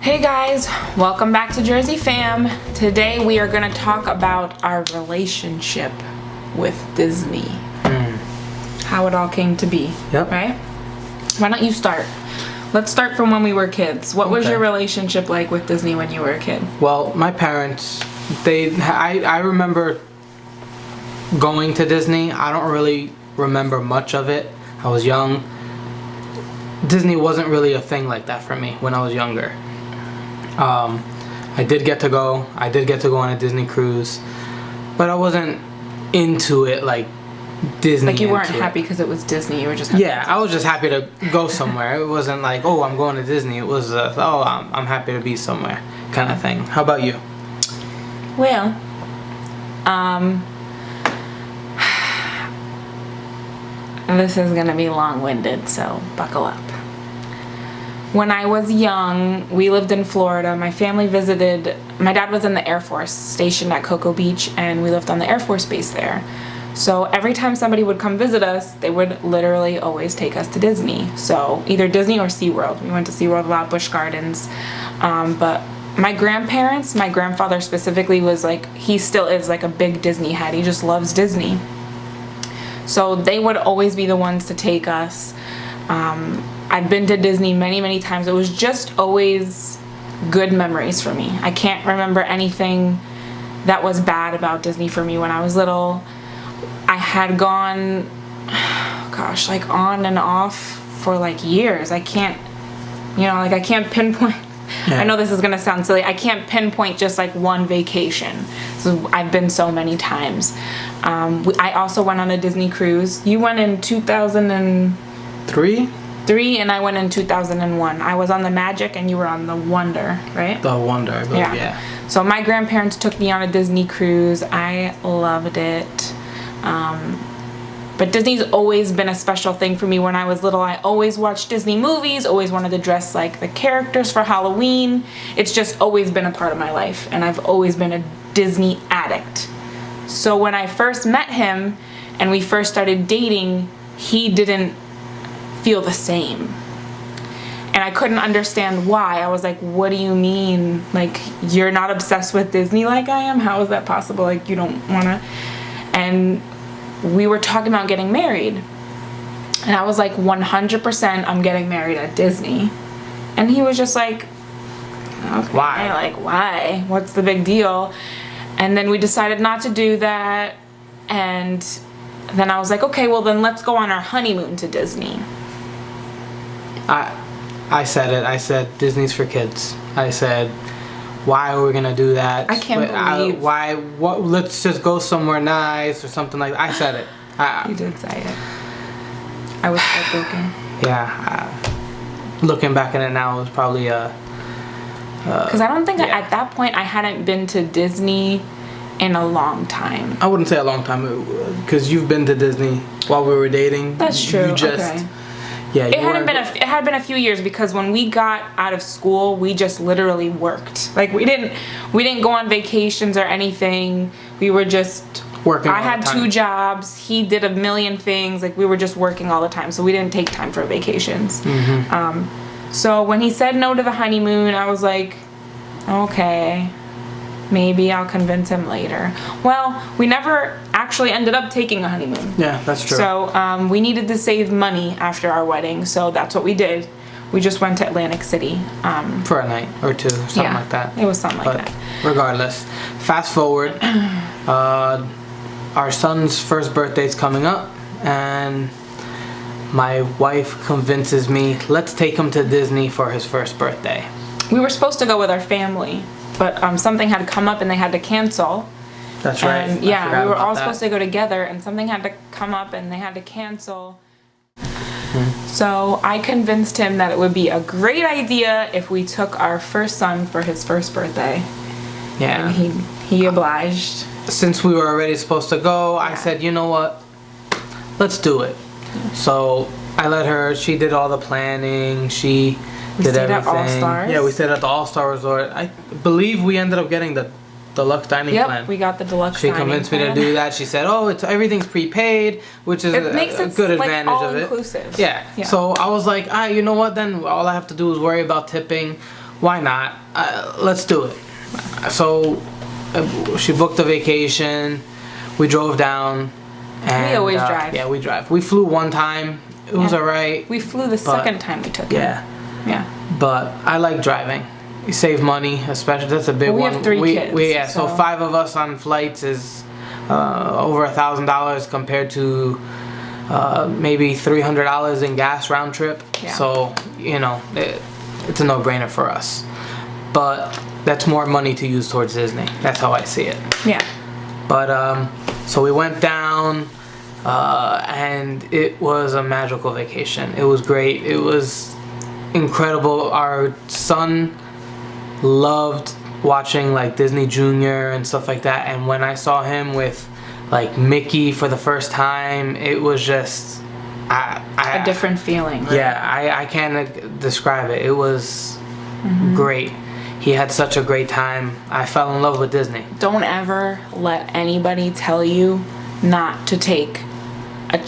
Hey guys, welcome back to JerseyFam. Today we are going to talk about our relationship with Disney. How it all came to be. Yep. Right? Why don't you start? Let's start from when we were kids. What was your relationship like with Disney when you were a kid? Well, my parents, I remember going to Disney. I don't really remember much of it. I was young. Disney wasn't really a thing like that for me when I was younger. I did get to go on a Disney cruise, but I wasn't into it like Disney. Like you weren't happy because it was Disney, you were just happy. Yeah, I was just happy to go somewhere. It wasn't like, oh, I'm going to Disney. It was, I'm happy to be somewhere kind of thing. How about you? Well, this is gonna be long-winded, so buckle up. When I was young, we lived in Florida. My family visited, my dad was in the Air Force, stationed at Cocoa Beach, and we lived on the Air Force base there. So every time somebody would come visit us, they would literally always take us to Disney. So either Disney or SeaWorld. We went to SeaWorld a lot, Busch Gardens. But my grandparents, my grandfather specifically was like, he still is like a big Disney head. He just loves Disney. So they would always be the ones to take us. I've been to Disney many, many times. It was just always good memories for me. I can't remember anything that was bad about Disney for me when I was little. I had gone, gosh, like on and off for like years. I can't, I can't pinpoint. Yeah. I know this is going to sound silly. I can't pinpoint just like one vacation. So I've been so many times. I also went on a Disney cruise. You went in 2003, and I went in 2001. I was on the Magic and you were on the Wonder, right? The Wonder, I believe, yeah. So my grandparents took me on a Disney cruise. I loved it. But Disney's always been a special thing for me. When I was little, I always watched Disney movies, always wanted to dress like the characters for Halloween. It's just always been a part of my life, and I've always been a Disney addict. So when I first met him and we first started dating, he didn't feel the same. And I couldn't understand why. I was like, what do you mean? Like, you're not obsessed with Disney like I am? How is that possible? Like, you don't want to... And we were talking about getting married. And I was like, 100% I'm getting married at Disney. And he was just like, okay. Why? Like, why? What's the big deal? And then we decided not to do that. And then I was like, okay, well then let's go on our honeymoon to Disney. I said it. I said Disney's for kids. I said, why are we gonna do that? I can't believe. What? Let's just go somewhere nice or something like that. I said it. You did say it. I was heartbroken. Yeah. Looking back at it now, it was probably because I don't think at that point I hadn't been to Disney in a long time. I wouldn't say a long time, because you've been to Disney while we were dating. That's true. You just, okay. Yeah. It had been a few years, because when we got out of school, we just literally worked. Like we didn't go on vacations or anything. We were just working. I had 2 jobs. He did a million things. Like we were just working all the time, so we didn't take time for vacations. Mm-hmm. So when he said no to the honeymoon, I was like, okay, maybe I'll convince him later. Well, we never actually ended up taking a honeymoon. Yeah, that's true. So we needed to save money after our wedding, so that's what we did. We just went to Atlantic City. For a night or two, something like that. It was something like that. Regardless, fast forward, our son's first birthday's coming up, and my wife convinces me, let's take him to Disney for his first birthday. We were supposed to go with our family, but something had come up and they had to cancel. That's right. And, yeah, we were all supposed to go together, and something had to come up and they had to cancel. So I convinced him that it would be a great idea if we took our first son for his first birthday. Yeah. And he obliged. Since we were already supposed to go, I said, you know what? Let's do it. So I let her. She did all the planning. We did everything. At All-Stars? Yeah, we stayed at the All-Star Resort. I believe we ended up getting the deluxe dining plan. Yep, we got the deluxe dining plan. She convinced me to do that. She said, "Oh, everything's prepaid," which is a good advantage of it. Inclusive. Yeah. So I was like, you know what? Then all I have to do is worry about tipping why not? Let's do it. So she booked a vacation. We drove down. And, we always drive. Yeah, we drive. We flew one time. It was alright. We flew the second time we took it. Yeah. But I like driving. You save money, especially. That's a big one. We have 3 kids. So 5 of us on flights is over $1,000 compared to maybe $300 in gas round trip. Yeah. So it's a no-brainer for us. But that's more money to use towards Disney. That's how I see it. Yeah. But so we went down, and it was a magical vacation. It was great. It was incredible. Our son loved watching like Disney Junior and stuff like that, and when I saw him with like Mickey for the first time, it was just a different feeling. Right? Yeah, I can't describe it. It was great. He had such a great time. I fell in love with Disney. Don't ever let anybody tell you not to take a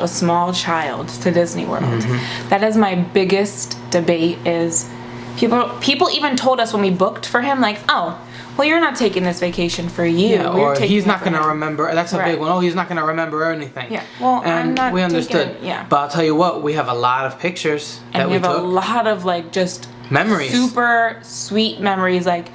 small child to Disney World. That is my biggest debate. Is people even told us when we booked for him, like, oh, well, you're not taking this vacation for you. Yeah, or he's not going to remember. That's a big one. Oh, he's not going to remember anything. Yeah. Well, and I'm not we understood. Yeah. But I'll tell you what, we have a lot of pictures that we have took. a lot of like just memories. Super sweet memories. Like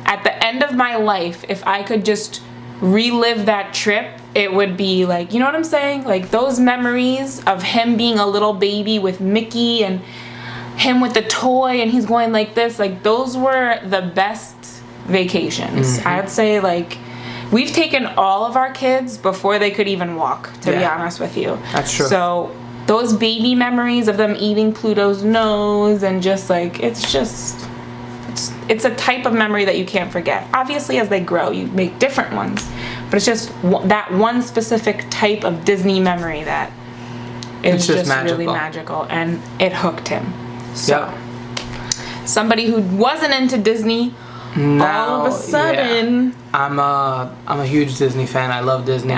at the end of my life, if I could just relive that trip, it would be like, you know what I'm saying? Like those memories of him being a little baby with Mickey and him with the toy and he's going like this, like those were the best vacations. I'd say like we've taken all of our kids before they could even walk, to be honest with you. That's true. So those baby memories of them eating Pluto's nose and just like it's a type of memory that you can't forget. Obviously as they grow you make different ones, but it's just that one specific type of Disney memory that is just really magical, and it hooked him. So somebody who wasn't into Disney, now, all of a sudden, I'm a huge Disney fan. I love Disney.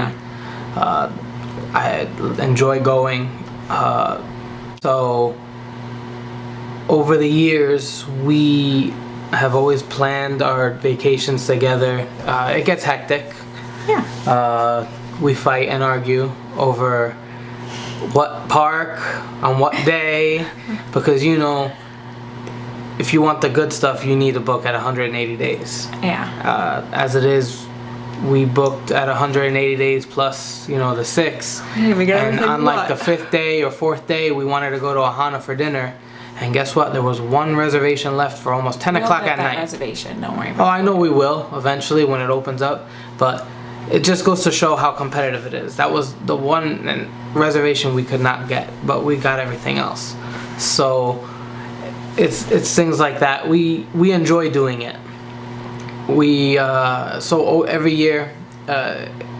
I enjoy going. So over the years, we have always planned our vacations together. It gets hectic. Yeah. We fight and argue over what park on what day, because if you want the good stuff, you need to book at 180 days. Yeah. As it is, we booked at 180 days plus, the 6. And on like the 5th day or 4th day, we wanted to go to Ohana for dinner. And guess what? There was one reservation left for almost 10 o'clock at night. Reservation, don't worry about I know we will eventually when it opens up, but it just goes to show how competitive it is. That was the one reservation we could not get, but we got everything else. So it's things like that. We enjoy doing it. So every year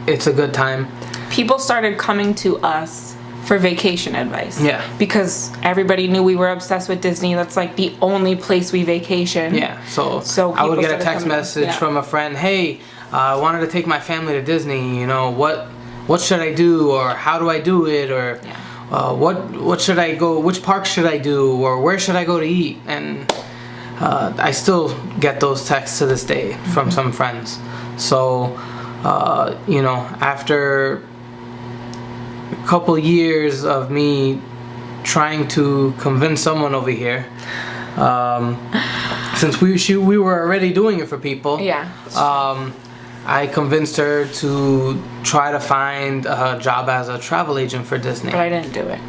it's a good time. People started coming to us for vacation advice. Yeah. Because everybody knew we were obsessed with Disney. That's like the only place we vacation. Yeah. So I would get a text message from a friend, hey, I wanted to take my family to Disney, what should I do, or how do I do it, or what should I go, which park should I do, or where should I go to eat? And I still get those texts to this day from some friends. So after a couple years of me trying to convince someone over here, since we were already doing it for people, I convinced her to try to find a job as a travel agent for Disney. But I didn't do it.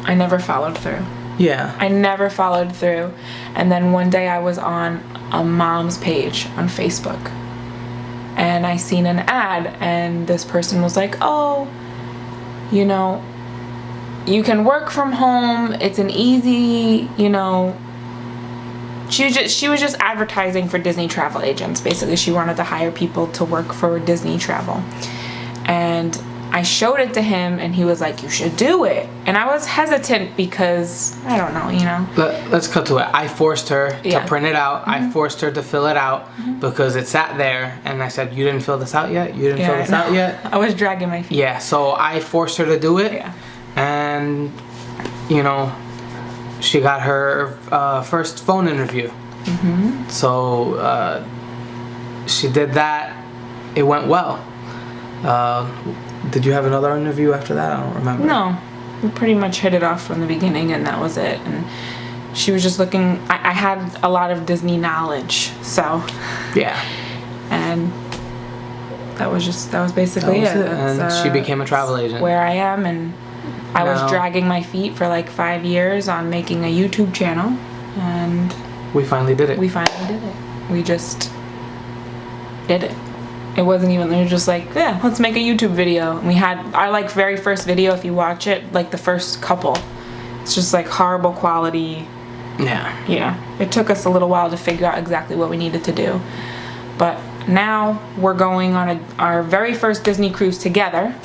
I never followed through. Yeah. I never followed through. And then one day I was on a mom's page on Facebook. And I seen an ad, and this person was like, oh, you can work from home. It's an easy, She was just advertising for Disney travel agents. Basically, she wanted to hire people to work for Disney Travel. And I showed it to him, and he was like, you should do it. And I was hesitant because, I don't know, Let's cut to it. I forced her to print it out. I forced her to fill it out because it sat there. And I said, you didn't fill this out yet? You didn't fill this out yet? I was dragging my feet. Yeah, so I forced her to do it. Yeah. And, she got her first phone interview. So she did that. It went well. Did you have another interview after that? I don't remember. No, we pretty much hit it off from the beginning, and that was it. And she was just looking. I had a lot of Disney knowledge, so yeah. And that was basically it. And she became a travel agent. Where I am, and I was Now- dragging my feet for like 5 years on making a YouTube channel, and We finally did it. we finally did it. We just did it. It wasn't even, they were just like, yeah, let's make a YouTube video. And we had our like very first video, if you watch it, like the first couple, it's just like horrible quality. Yeah. Yeah, it took us a little while to figure out exactly what we needed to do. But now we're going on our very first Disney cruise together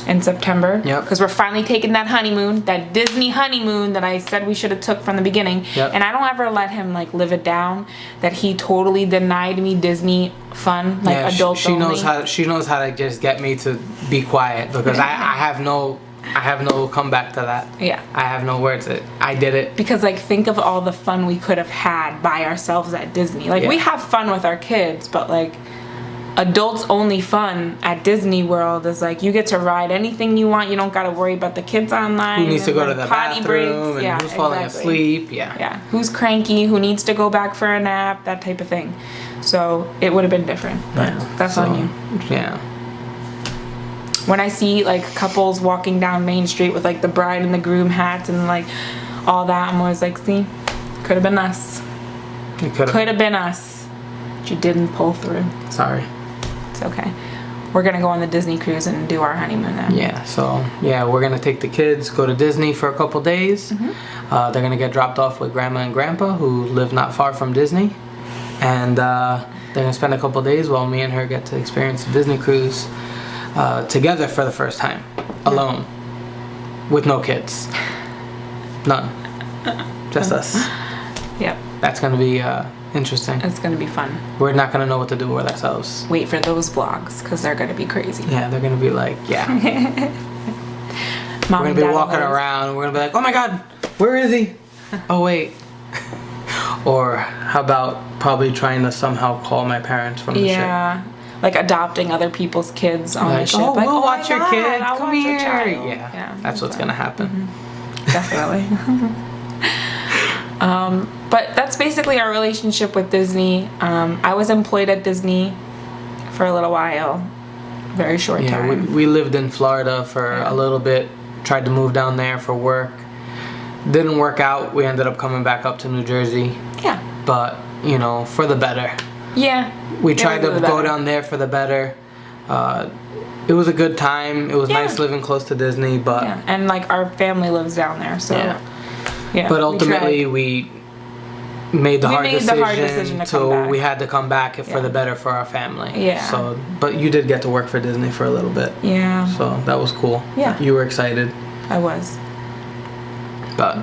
in September. Yep. Because we're finally taking that honeymoon, that Disney honeymoon that I said we should have took from the beginning. Yep. And I don't ever let him like live it down that he totally denied me Disney fun, like adults she only. She knows how to just get me to be quiet because I have no comeback to that. Yeah. I have no words. I did it. Because like think of all the fun we could have had by ourselves at Disney. Like we have fun with our kids, but like adults only fun at Disney World is like you get to ride anything you want. You don't got to worry about the kids online. Who needs to go to the potty bathroom breaks. and who's falling exactly. asleep. Yeah. Yeah. Who's cranky? Who needs to go back for a nap? That type of thing. So it would have been different. But that's on you. Yeah. When I see like couples walking down Main Street with like the bride and the groom hats and like all that, I'm always like, see, could have been us. It could Could have been us. But you didn't pull through. Sorry. It's okay. We're gonna go on the Disney cruise and do our honeymoon now. Yeah. So yeah, we're gonna take the kids, go to Disney for a couple days. They're gonna get dropped off with Grandma and Grandpa, who live not far from Disney, and they're gonna spend a couple days while me and her get to experience the Disney cruise together for the first time, alone, with no kids, none, just us. Yep. That's gonna be interesting. It's gonna be fun. We're not gonna know what to do with ourselves. Wait for those vlogs because they're gonna be crazy. Yeah, they're gonna be like, yeah. Mom We're and gonna be Dad walking always- around. We're gonna be like, oh my God, where is he? Oh wait. Or how about probably trying to somehow call my parents from the ship? Yeah. Like adopting other people's kids on the Like, ship. oh, Like, we'll my watch your God, kid. I'll Come watch your here. child. Yeah, that's what's gonna happen. Definitely. But that's basically our relationship with Disney. I was employed at Disney for a little while, very short Yeah, time. we lived in Florida for a little bit. Tried to move down there for work. Didn't work out. We ended up coming back up to New Jersey. Yeah. But you know, for the better. Yeah. We it tried was to for the go better. down there for the better. It was a good time. It was Yeah. nice living close to Disney, but Yeah, and like our family lives down there, so Yeah. yeah. but we ultimately tried. we made the We hard made decision, the hard decision to come so back. we had to come back for Yeah. the better for our family. Yeah. So, but you did get to work for Disney for a little bit. Yeah, So that was cool. Yeah. You were excited, I was. but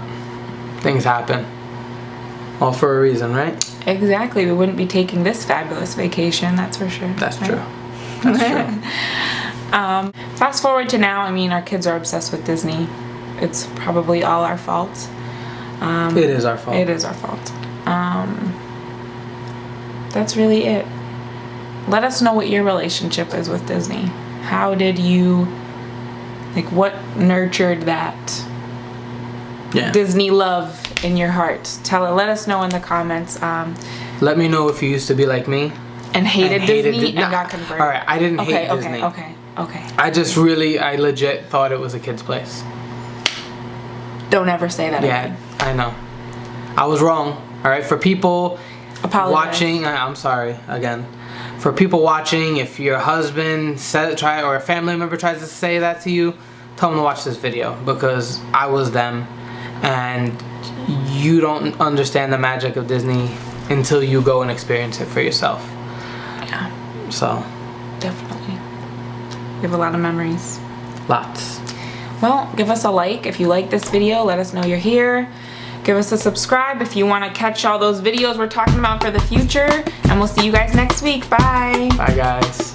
things happen. All for a reason, right? Exactly. We wouldn't be taking this fabulous vacation, that's for sure. That's right? true. That's true. Fast forward to now, I mean, our kids are obsessed with Disney. It's probably all our fault. It is our fault. It is our fault. That's really it. Let us know what your relationship is with Disney. How did you, like, what nurtured that Yeah. Disney love in your heart? Let us know in the comments. Let me know if you used to be like me. And hated Disney Nah. and got converted. All right, I didn't hate Okay, Disney. okay. I legit thought it was a kid's place. Don't ever say that Yeah, again. I know. I was wrong. All right, for people Apologize. watching, I'm sorry again. For people watching, if your husband or a family member tries to say that to you, tell them to watch this video because I was them, and you don't understand the magic of Disney until you go and experience it for yourself. Yeah, So, definitely. We have a lot of memories. lots. Well, give us a like if you like this video. Let us know you're here. Give us a subscribe if you want to catch all those videos we're talking about for the future. And we'll see you guys next week. Bye. Bye, guys.